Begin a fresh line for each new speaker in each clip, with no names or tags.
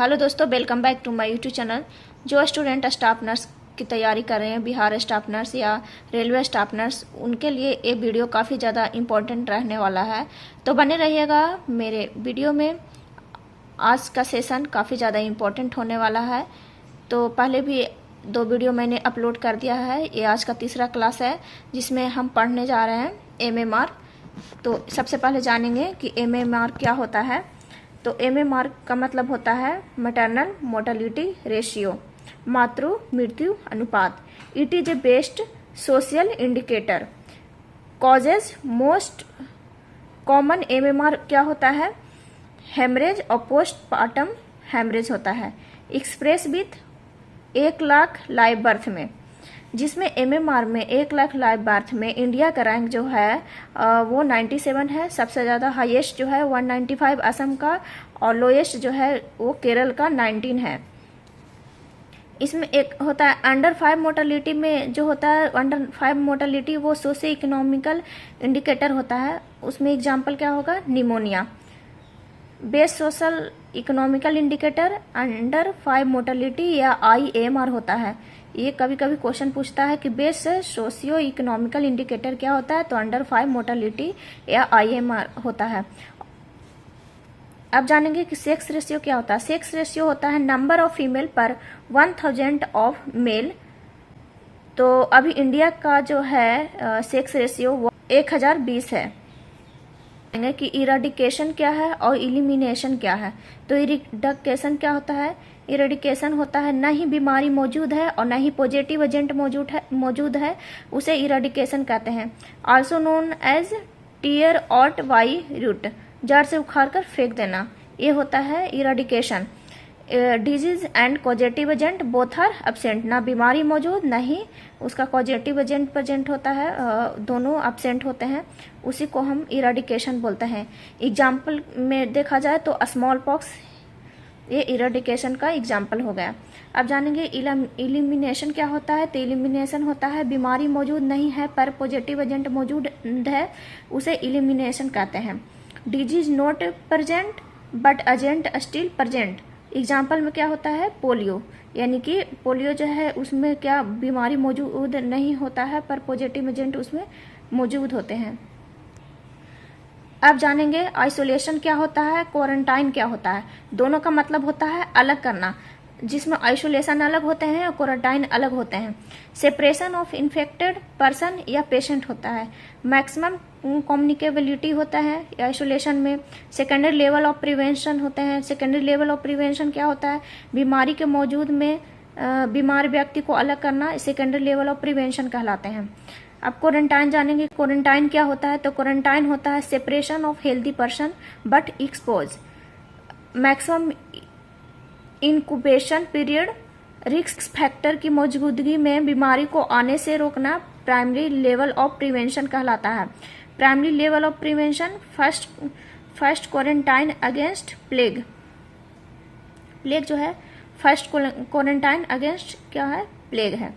Hello दोस्तों, welcome back to my YouTube channel. जो student staff nurse की तैयारी कर रहे हैं, बिहार स्टाफ नर्स या रेलवे स्टाफ नर्स, उनके लिए ये वीडियो काफ़ी ज़्यादा इम्पोर्टेंट रहने वाला है। तो बने रहिएगा मेरे वीडियो में। आज का सेशन काफ़ी ज़्यादा इम्पोर्टेंट होने वाला है। तो पहले भी 2 वीडियो मैंने अपलोड कर दिया है। ये आज का तीसरा क्लास है जिसमें हम पढ़ने जा रहे हैं MMR। तो सबसे पहले जानेंगे कि MMR क्या होता है। तो MMR का मतलब होता है मैटरनल मोर्टेलिटी रेशियो, मातृ मृत्यु अनुपात। It is A best social indicator causes most common. MMR क्या होता है? हेमरेज और पोस्टपार्टम हेमरेज होता है। Express with 1 lakh live birth में, जिसमें MMR में 1 लाख लाइव बर्थ में इंडिया का रैंक जो है वो 97 है। सबसे ज़्यादा हाईएस्ट जो है 195 असम का, और लोएस्ट जो है वो केरल का 19 है। इसमें एक होता है अंडर 5 मोर्टेलिटी में, जो होता है अंडर 5 मोर्टेलिटी वो सोशियो इकोनॉमिकल इंडिकेटर होता है। उसमें एग्जाम्पल क्या होगा? Pneumonia. Best social economical indicator under 5 mortality या IMR होता है। ये कभी कभी क्वेश्चन पूछता है कि बेस्ट सोशियो इकोनॉमिकल इंडिकेटर क्या होता है, तो अंडर 5 मोर्टेलिटी या IMR होता है। अब जानेंगे कि सेक्स रेशियो क्या होता है। सेक्स रेशियो होता है नंबर ऑफ फीमेल पर 1000 ऑफ मेल। तो अभी इंडिया का जो है सेक्स रेशियो वो 1020 है। कि इरेडिकेशन क्या है और इलिमिनेशन क्या है। तो इरेडिकेशन क्या होता है? इरेडिकेशन होता है न ही बीमारी मौजूद है और न ही पॉजिटिव एजेंट मौजूद है, उसे इरेडिकेशन कहते हैं। Also known as tear out by root, जड़ से उखाड़ कर फेंक देना, ये होता है eradication. Disease and causative agent both are absent, ना बीमारी मौजूद न ही उसका कॉजेटिव एजेंट प्रेजेंट होता है, दोनों एब्सेंट होते हैं, उसी को हम इरेडिकेशन बोलते हैं। एग्जाम्पल में देखा जाए तो स्मॉल पॉक्स ये इरेडिकेशन का एग्जाम्पल हो गया। अब जानेंगे इलिमिनेशन क्या होता है। तो इलिमिनेशन होता है बीमारी मौजूद नहीं है पर पॉजिटिव एजेंट मौजूद है, उसे इलिमिनेशन कहते हैं। Disease not present but agent still present. Example में क्या होता है? पोलियो, यानी कि पोलियो जो है उसमें क्या बीमारी मौजूद नहीं होता है पर पॉजिटिव एजेंट उसमें मौजूद होते हैं। अब जानेंगे आइसोलेशन क्या होता है, क्वारंटाइन क्या होता है। दोनों का मतलब होता है अलग करना, जिसमें आइसोलेशन अलग होते हैं और क्वारंटाइन अलग होते हैं। सेपरेशन ऑफ इन्फेक्टेड पर्सन या पेशेंट होता है। मैक्सिमम कम्युनिकेबिलिटी होता है आइसोलेशन में। सेकेंडरी लेवल ऑफ प्रिवेंशन होते हैं। सेकेंडरी लेवल ऑफ प्रिवेंशन क्या होता है? बीमारी के मौजूद में बीमार व्यक्ति को अलग करना सेकेंडरी लेवल ऑफ प्रिवेंशन कहलाते हैं। अब क्वारंटाइन जानेंगे। क्वारंटाइन क्या होता है? तो क्वारंटाइन होता है separation of healthy person but expose. Maximum incubation period, risk factor की मौजूदगी में बीमारी को आने से रोकना प्राइमरी लेवल ऑफ प्रिवेंशन कहलाता है। Primary level of prevention first quarantine against plague. Plague जो है फर्स्ट क्वारंटाइन अगेंस्ट क्या है? प्लेग है।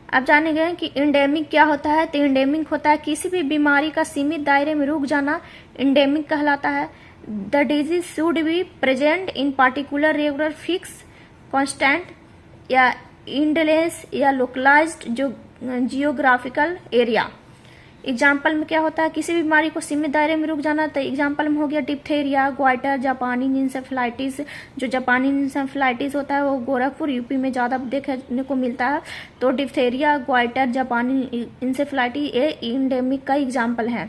अब जानेंगे कि इंडेमिक क्या होता है। तो इंडेमिक होता है किसी भी बीमारी का सीमित दायरे में रुक जाना, इंडेमिक कहलाता है। The disease should be present in particular regular fix constant या इंडलेंस या लोकलाइज्ड जो जियोग्राफिकल एरिया। एग्जाम्पल में क्या होता है? किसी बीमारी को सीमित दायरे में रुक जाना। तो एग्जाम्पल में हो गया डिप्थेरिया, ग्वाइटर, जापानी इंसेफेलाइटिस। जो जापानी इंसेफेलाइटिस होता है वो गोरखपुर यूपी में ज़्यादा देखने को मिलता है। तो डिप्थेरिया, ग्वाइटर, जापानी इंसेफेलाइटिस ये इंडेमिक का एग्जाम्पल है।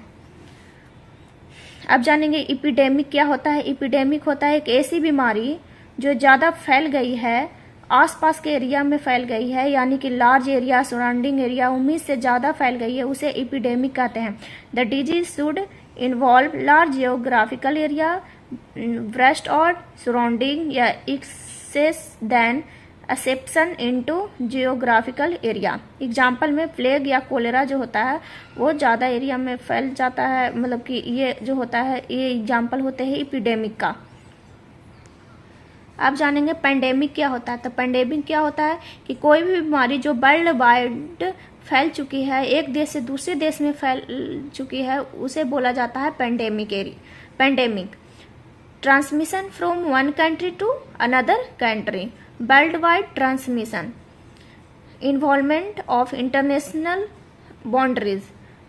अब जानेंगे एपिडेमिक क्या होता है। एपिडेमिक होता है एक ऐसी बीमारी जो ज़्यादा फैल गई है, आसपास के एरिया में फैल गई है, यानी कि लार्ज एरिया, सराउंडिंग एरिया, उम्मीद से ज़्यादा फैल गई है, उसे एपिडेमिक कहते हैं। The disease should involve large geographical area, breast और सराउंडिंग या excess than exception into geographical area. Example में प्लेग या कोलेरा जो होता है वो ज़्यादा एरिया में फैल जाता है, मतलब कि ये जो होता है ये एग्जाम्पल होते हैं एपिडेमिक का। अब जानेंगे पेंडेमिक क्या होता है। तो पेंडेमिक क्या होता है कि कोई भी बीमारी जो वर्ल्ड वाइड फैल चुकी है, एक देश से दूसरे देश में फैल चुकी है, उसे बोला जाता है pandemic. Transmission from one country to another country, worldwide transmission, involvement of international boundaries,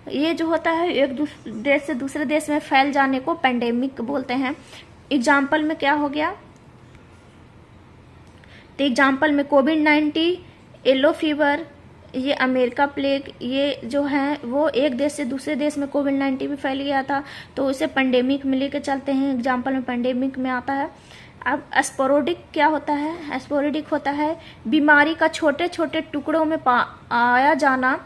ये जो होता है एक देश से दूसरे देश में फैल जाने को पेंडेमिक बोलते हैं। एग्जाम्पल में क्या हो गया, तो एग्जाम्पल में कोविड-19, येलो फीवर, ये अमेरिका प्लेग, ये जो है वो एक देश से दूसरे देश में कोविड-19 भी फैल गया था, तो उसे पेंडेमिक में लेके चलते हैं। एग्जाम्पल में पेंडेमिक में आता है। अब स्पोरोडिक क्या होता है, स्पोरोडिक होता है बीमारी का छोटे छोटे टुकड़ों में पाया जाना,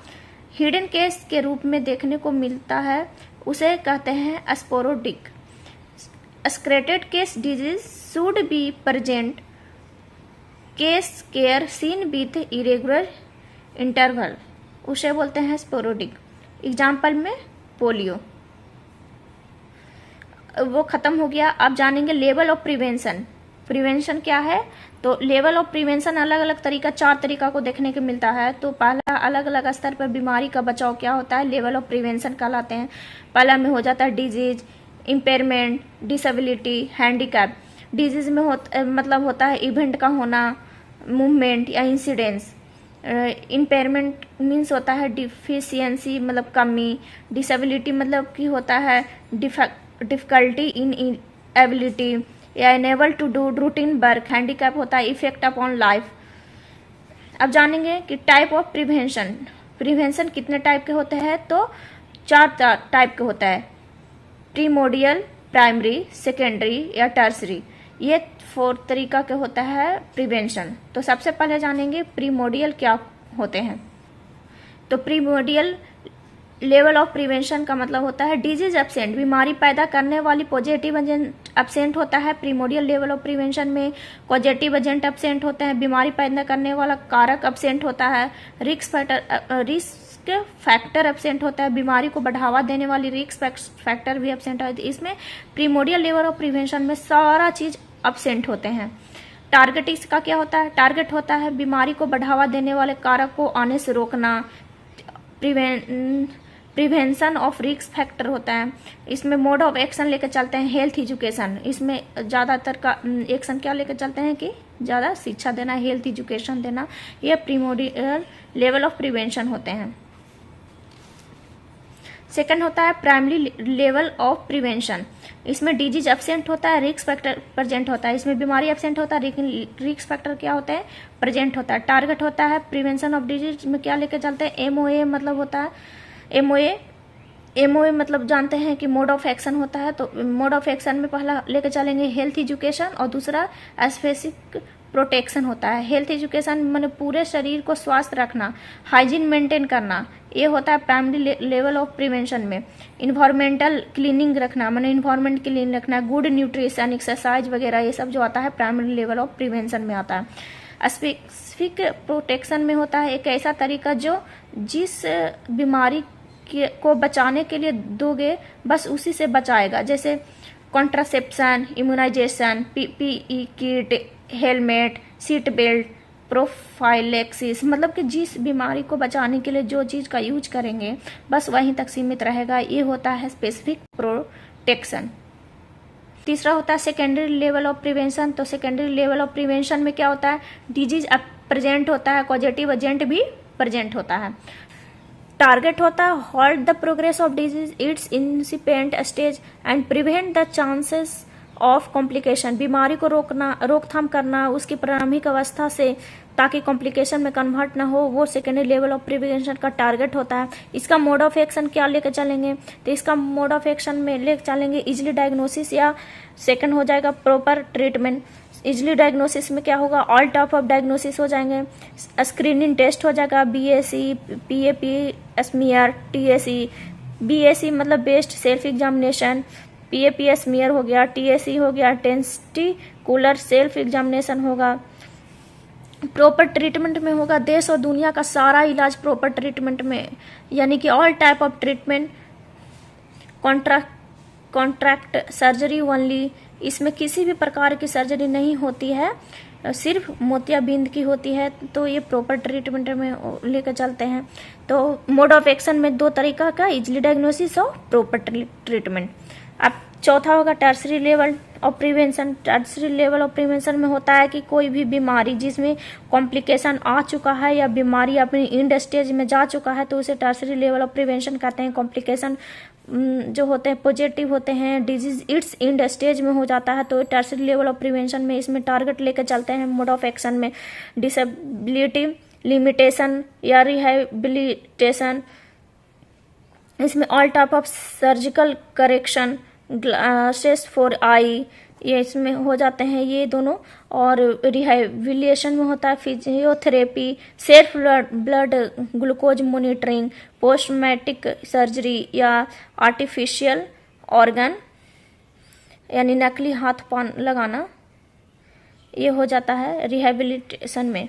हिडन केस के रूप में देखने को मिलता है, उसे कहते हैं sporadic. Scattered case disease should be present case care seen with irregular interval, उसे बोलते हैं स्पोरोडिक। एग्जाम्पल में पोलियो। वो खत्म हो गया। अब जानेंगे लेवल ऑफ प्रिवेंशन। प्रिवेंशन क्या है, तो लेवल ऑफ प्रिवेंशन अलग अलग तरीका, 4 तरीका को देखने को मिलता है। तो पहला, अलग अलग स्तर पर बीमारी का बचाव क्या होता है, लेवल ऑफ प्रिवेंशन कहलाते हैं। पहला में हो जाता है disease, impairment, disability, handicap. Disease में मतलब होता है इवेंट का होना, मूवमेंट या इंसिडेंस। इम्पेयरमेंट मीन्स होता है डिफिशियंसी मतलब कमी। डिसेबिलिटी मतलब कि होता है डिफिकल्टी इन एबिलिटी या unable to do routine work. Handicap होता है इफेक्ट अपॉन लाइफ। अब जानेंगे कि टाइप ऑफ प्रिवेंशन। प्रिवेंशन कितने टाइप के होते हैं, तो 4 टाइप के होता है, प्रीमोडियल, प्राइमरी, सेकेंडरी या टर्सरी। ये 4 तरीका के होता है प्रिवेंशन। तो सबसे पहले जानेंगे प्रीमोडियल क्या होते हैं। तो प्रीमोडियल लेवल ऑफ प्रिवेंशन का मतलब होता है डिजीज एब्सेंट, बीमारी पैदा करने वाली पॉजिटिव एजेंट एब्सेंट होता है। प्रीमोडियल लेवल ऑफ प्रिवेंशन में पॉजिटिव एजेंट एब्सेंट होते हैं, बीमारी पैदा करने वाला कारक एब्सेंट होता है, रिस्क फैक्टर एब्सेंट होता है, बीमारी को बढ़ावा देने वाली रिस्क फैक्टर भी एब्सेंट है। इसमें प्रीमोडियल लेवल ऑफ प्रिवेंशन में सारा चीज एब्सेंट होते हैं। टारगेट इसका क्या होता है, टारगेट होता है बीमारी को बढ़ावा देने वाले कारक को आने से रोकना। प्रिवेंशन ऑफ रिस्क फैक्टर होता है। इसमें मोड ऑफ एक्शन लेकर चलते हैं हेल्थ एजुकेशन। इसमें ज्यादातर का एक्शन क्या लेकर चलते हैं कि ज्यादा शिक्षा देना, हेल्थ एजुकेशन देना। ये प्रीमोडियल लेवल ऑफ प्रिवेंशन होते हैं। सेकंड होता है प्राइमरी लेवल ऑफ प्रिवेंशन। इसमें डिजीज एब्सेंट होता है, रिस्क फैक्टर प्रेजेंट होता है। इसमें बीमारी एब्सेंट होता है लेकिन रिस्क फैक्टर क्या होता है, प्रेजेंट होता है। टारगेट होता है प्रिवेंशन ऑफ डिजीज में क्या लेकर चलते हैं, एमओए मतलब होता है एमओए मतलब जानते हैं कि मोड ऑफ एक्शन होता है। तो मोड ऑफ एक्शन में पहला लेकर चलेंगे हेल्थ एजुकेशन और दूसरा स्पेसिफिक प्रोटेक्शन होता है। हेल्थ एजुकेशन माने पूरे शरीर को स्वस्थ रखना, हाइजीन मेंटेन करना, ये होता है प्राइमरी लेवल ऑफ प्रिवेंशन में। इन्वायरमेंटल क्लीनिंग रखना माने इन्वायरमेंट क्लीन रखना, गुड न्यूट्रिशन, एक्सरसाइज वगैरह, ये सब जो आता है प्राइमरी लेवल ऑफ प्रिवेंशन में आता है। स्पेसिफिक प्रोटेक्शन में होता है एक ऐसा तरीका जो जिस बीमारी को बचाने के लिए दोगे बस उसी से बचाएगा, जैसे contraception, immunisation, PPE kit, helmet, seat belt, prophylaxis, मतलब कि जिस बीमारी को बचाने के लिए जो चीज का यूज करेंगे बस वहीं तक सीमित रहेगा। ये होता है स्पेसिफिक प्रोटेक्शन। तीसरा होता है सेकेंडरी लेवल ऑफ प्रिवेंशन। तो सेकेंडरी लेवल ऑफ प्रिवेंशन में क्या होता है, डिजीज प्रेजेंट होता है, पॉजिटिव एजेंट भी प्रेजेंट होता है। टारगेट होता है halt the progress of disease it's incipient stage and prevent the chances of complication. बीमारी को रोकथाम करना उसकी प्रारंभिक अवस्था से ताकि कॉम्प्लिकेशन में कन्वर्ट ना हो, वो सेकेंडरी लेवल ऑफ प्रिवेंशन का टारगेट होता है। इसका मोड ऑफ एक्शन क्या लेकर चलेंगे, तो इसका मोड ऑफ एक्शन में लेकर चलेंगे इजिली डायग्नोसिस या सेकंड हो जाएगा प्रॉपर ट्रीटमेंट। इजिली डायग्नोसिस में क्या होगा, ऑल टाइप ऑफ डायग्नोसिस हो जाएंगे, स्क्रीनिंग टेस्ट हो जाएगा, BSE, PAP, smear, TSE. BSE मतलब based self examination, PAP smear हो गया, टीएसी हो गया, टेस्टिकुलर सेल्फ एग्जामिनेशन होगा। प्रॉपर ट्रीटमेंट में होगा देश और दुनिया का सारा इलाज प्रॉपर ट्रीटमेंट में, यानी कि all type of treatment. Contract surgery only, इसमें किसी भी प्रकार की सर्जरी नहीं होती है, सिर्फ मोतियाबिंद की होती है। तो ये प्रॉपर ट्रीटमेंट में लेकर चलते हैं। तो मोड ऑफ एक्शन में 2 तरीका का, इजिली डायग्नोसिस और प्रॉपर ट्रीटमेंट। अब चौथा होगा tertiary level of prevention. Tertiary level of prevention में होता है कि कोई भी बीमारी जिसमें कॉम्प्लिकेशन आ चुका है या बीमारी अपनी एंड स्टेज में जा चुका है तो उसे टर्सरी लेवल ऑफ प्रिवेंशन कहते हैं। कॉम्प्लिकेशन जो होते हैं पॉजिटिव होते हैं, डिजीज इट्स एंड स्टेज में हो जाता है तो टर्सरी लेवल ऑफ प्रिवेंशन में इसमें टारगेट लेकर चलते हैं। मोड ऑफ एक्शन में डिसेबिलिटी लिमिटेशन या रिहेबिलिटेशन, इसमें all type of surgical correction, glasses for I, ये इसमें हो जाते हैं ये दोनों। और रिहेबिलिटेशन में होता है physiotherapy, self blood glucose monitoring, पोस्टमेटिक सर्जरी या आर्टिफिशियल ऑर्गन यानी नकली हाथ पांव लगाना, ये हो जाता है रिहेबिलिटेशन में।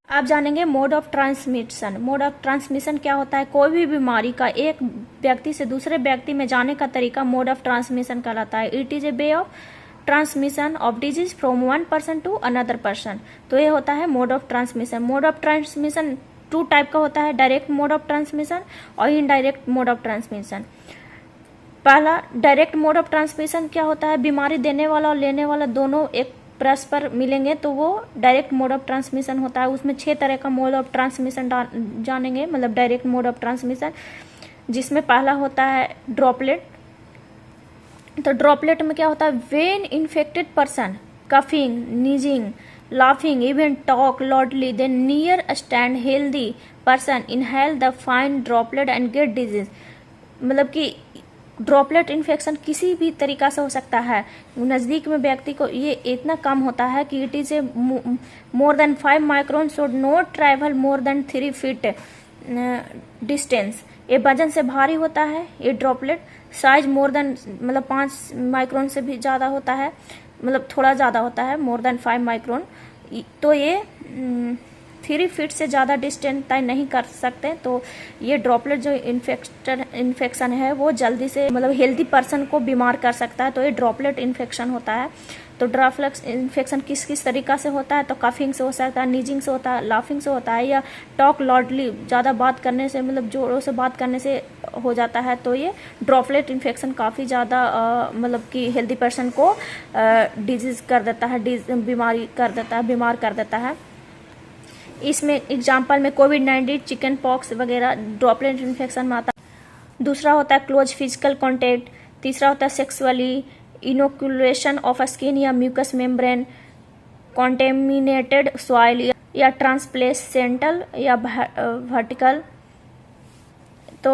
आप जानेंगे mode of transmission. Mode of transmission क्या होता है? कोई भी बीमारी का एक व्यक्ति से दूसरे व्यक्ति में जाने का तरीका मोड ऑफ ट्रांसमिशन कहलाता है। It is a way of transmission of disease from one person to another person. तो ये होता है mode of transmission. Mode of transmission two type का होता है, डायरेक्ट मोड ऑफ ट्रांसमिशन और इनडायरेक्ट मोड ऑफ ट्रांसमिशन। पहला डायरेक्ट मोड ऑफ ट्रांसमिशन क्या होता है? बीमारी देने वाला और लेने वाला दोनों एक परस्पर मिलेंगे तो वो डायरेक्ट मोड ऑफ ट्रांसमिशन होता है। उसमें 6 तरह का मोड ऑफ ट्रांसमिशन जानेंगे, मतलब डायरेक्ट मोड ऑफ ट्रांसमिशन, जिसमें पहला होता है ड्रॉपलेट। तो ड्रॉपलेट में क्या होता है? When infected person coughing, sneezing, laughing, even talk loudly, then near stand healthy person inhale the fine droplet and get disease. मतलब कि ड्रॉपलेट इन्फेक्शन किसी भी तरीका से हो सकता है। नज़दीक में व्यक्ति को ये इतना कम होता है कि it is A more than 5 micron should not travel more than 3 feet distance. ये वजन से भारी होता है ये ड्रॉपलेट। साइज मोर देन मतलब 5 माइक्रोन से भी ज़्यादा होता है, मतलब थोड़ा ज़्यादा होता है, मोर देन 5 माइक्रोन। तो ये 3 फीट से ज़्यादा डिस्टेंस तय नहीं कर सकते। तो ये ड्रॉपलेट जो इन्फेक्शन है वो जल्दी से मतलब हेल्दी पर्सन को बीमार कर सकता है। तो ये ड्रॉपलेट इन्फेक्शन होता है। तो ड्रॉपलेट इन्फेक्शन किस किस तरीका से होता है? तो कफिंग से हो सकता है, नीजिंग से होता है, लाफिंग से होता है, या टॉक लॉडली ज़्यादा बात करने से, मतलब जोरों से बात करने से हो जाता है। तो ये ड्रॉपलेट इन्फेक्शन काफ़ी ज़्यादा मतलब कि हेल्दी पर्सन को डिजीज़ कर देता है, बीमारी कर देता है, बीमार कर देता है। इसमें एग्जाम्पल में कोविड-19, चिकन पॉक्स वगैरह ड्रॉपलेट इन्फेक्शन में आता है। दूसरा होता है क्लोज फिजिकल कॉन्टेक्ट। तीसरा होता है सेक्सुअली इनोकुलेशन ऑफ स्किन या म्यूकस मेम्ब्रेन, कॉन्टेमिनेटेड सॉइल या ट्रांसप्लेसेंटल या वर्टिकल। तो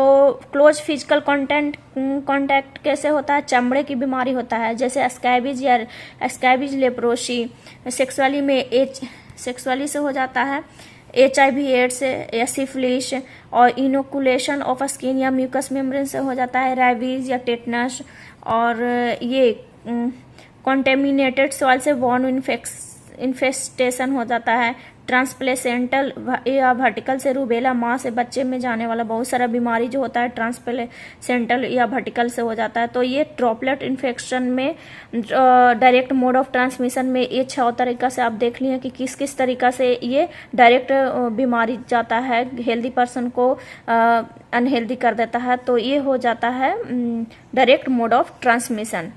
क्लोज फिजिकल कॉन्टैक्ट कैसे होता है? चमड़े की बीमारी होता है जैसे स्कैबिज या स्कैबिज लेप्रोसी। सेक्सुअली से हो जाता है, HIV एड्स या सिफिलिस। और इनोकुलेशन ऑफ स्किन या म्यूकस मेम्ब्रेन से हो जाता है रैबीज या टेटनस। और ये कॉन्टेमिनेटेड सॉइल से वॉर्न इन्फेस्टेशन हो जाता है। ट्रांसप्लेसेंटल या वर्टिकल से रूबेला, माँ से बच्चे में जाने वाला बहुत सारा बीमारी जो होता है ट्रांसप्लेसेंटल या वर्टिकल से हो जाता है। तो ये ड्रॉपलेट इन्फेक्शन में डायरेक्ट मोड ऑफ ट्रांसमिशन में ये 6 तरीका से आप देख लिए कि किस किस तरीका से ये डायरेक्ट बीमारी जाता है, हेल्दी पर्सन को अनहेल्दी कर देता है। तो ये हो जाता है डायरेक्ट मोड ऑफ ट्रांसमिशन।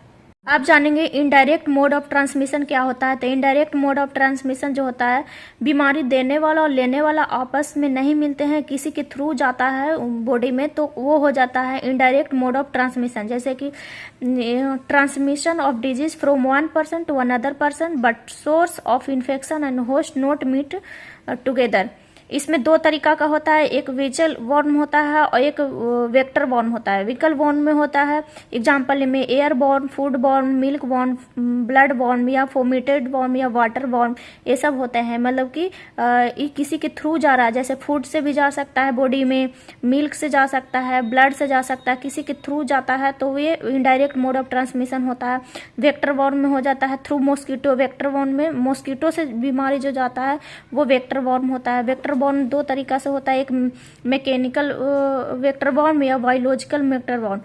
आप जानेंगे इनडायरेक्ट मोड ऑफ ट्रांसमिशन क्या होता है। तो इनडायरेक्ट मोड ऑफ ट्रांसमिशन जो होता है, बीमारी देने वाला और लेने वाला आपस में नहीं मिलते हैं, किसी के थ्रू जाता है बॉडी में, तो वो हो जाता है इनडायरेक्ट मोड ऑफ ट्रांसमिशन। जैसे कि transmission of disease from one person to another person but source of infection and host not meet together. इसमें 2 तरीका का होता है, एक विकल बॉर्न होता है और एक वेक्टर बॉर्न होता है। विकल बॉर्न में होता है एग्जाम्पल में air born, food borne, milk born, blood born या फोमिटेड बॉर्न या वाटर बॉर्न, ये सब होते हैं। मतलब कि ये किसी के थ्रू जा रहा है, जैसे फूड से भी जा सकता है बॉडी में, मिल्क से जा सकता है, ब्लड से जा सकता है, किसी के थ्रू जाता है तो ये इनडायरेक्ट मोड ऑफ ट्रांसमिशन होता है। वेक्टर बॉर्न में हो जाता है थ्रू मॉस्किटो। वेक्टर बॉर्न में मॉस्किटो से बीमारी जो जाता है वो वेक्टर बॉर्न होता है। वेक्टर बॉर्न 2 तरीका से होता है, एक मैकेनिकल वेक्टर बॉर्न या biological vector borne.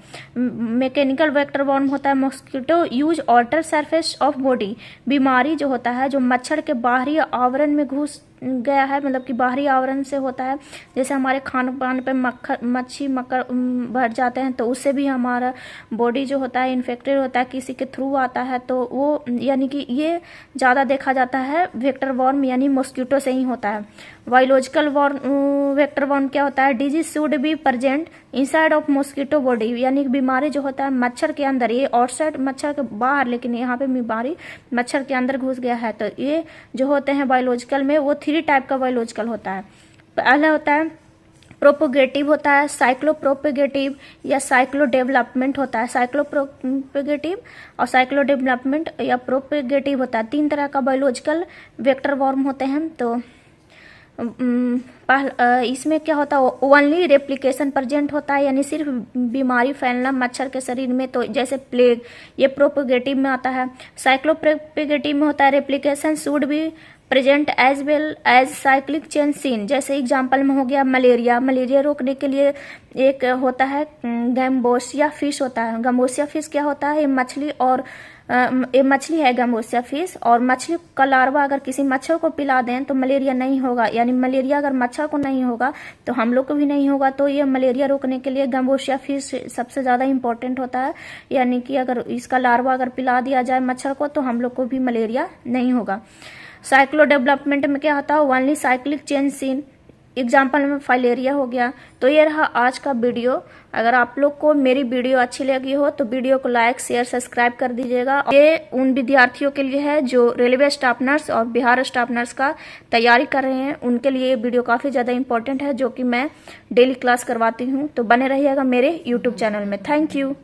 Mechanical vector borne होता है mosquito use outer surface of body. बीमारी जो होता है जो मच्छर के बाहरी आवरण में घुस गया है, मतलब कि बाहरी आवरण से होता है। जैसे हमारे खान पान पे मच्छी मक्खर बढ़ जाते हैं तो उससे भी हमारा बॉडी जो होता है इन्फेक्टेड होता है, किसी के थ्रू आता है तो वो, यानी कि ये ज़्यादा देखा जाता है वेक्टर बॉर्न यानी मॉस्किटो से ही होता है। बायोलॉजिकल वेक्टर बॉर्न क्या होता है? Disease should be present inside of mosquito body, यानी कि बीमारी जो होता है मच्छर के अंदर, ये आउटसाइड मच्छर के बाहर, लेकिन यहाँ पे बीमारी मच्छर के अंदर घुस गया है। तो ये जो होते हैं बायोलॉजिकल में, वो 3 टाइप का बायोलॉजिकल होता है। पहला होता है प्रोपोगेटिव होता है, साइक्लोप्रोपेगेटिव या साइक्लो डेवलपमेंट होता है। साइक्लोप्रोपेगेटिव और साइक्लो डेवलपमेंट या प्रोपेगेटिव होता है। 3 तरह का बायोलॉजिकल वेक्टर फॉर्म होते हैं। तो इसमें क्या होता है? ओनली रेप्लिकेशन प्रेजेंट होता है, यानी सिर्फ बीमारी फैलना मच्छर के शरीर में, तो जैसे प्लेग, ये प्रोपेगेटिव में आता है। साइक्लोप्रोपेगेटिव में होता है replication should be present as well as cyclic chain seen. जैसे एग्जाम्पल में हो गया मलेरिया। मलेरिया रोकने के लिए एक होता है गैम्बोसिया फिश होता है। गैम्बोसिया फिश क्या होता है? ये मछली और ये मछली है गैम्बोसिया फिश, और मछली का लार्वा अगर किसी मच्छर को पिला दें तो मलेरिया नहीं होगा, यानी मलेरिया अगर मच्छर को नहीं होगा तो हम लोग को भी नहीं होगा। तो ये मलेरिया रोकने के लिए गैम्बोसिया फिश सबसे ज़्यादा इंपॉर्टेंट होता है, यानी कि अगर इसका लार्वा अगर पिला दिया जाए मच्छर को तो हम लोग को भी मलेरिया नहीं होगा। साइक्लो डेवलपमेंट में क्या होता है? Only cyclic chain seen. Example में फाइलेरिया हो गया। तो ये रहा आज का वीडियो। अगर आप लोग को मेरी वीडियो अच्छी लगी हो तो वीडियो को लाइक शेयर सब्सक्राइब कर दीजिएगा। ये उन विद्यार्थियों के लिए है जो रेलवे स्टाफ नर्स और बिहार स्टाफ नर्स का तैयारी कर रहे हैं, उनके लिए ये वीडियो काफ़ी ज़्यादा इंपॉर्टेंट है, जो कि मैं डेली क्लास करवाती हूँ। तो बने रहिएगा मेरे यूट्यूब चैनल में। Thank you.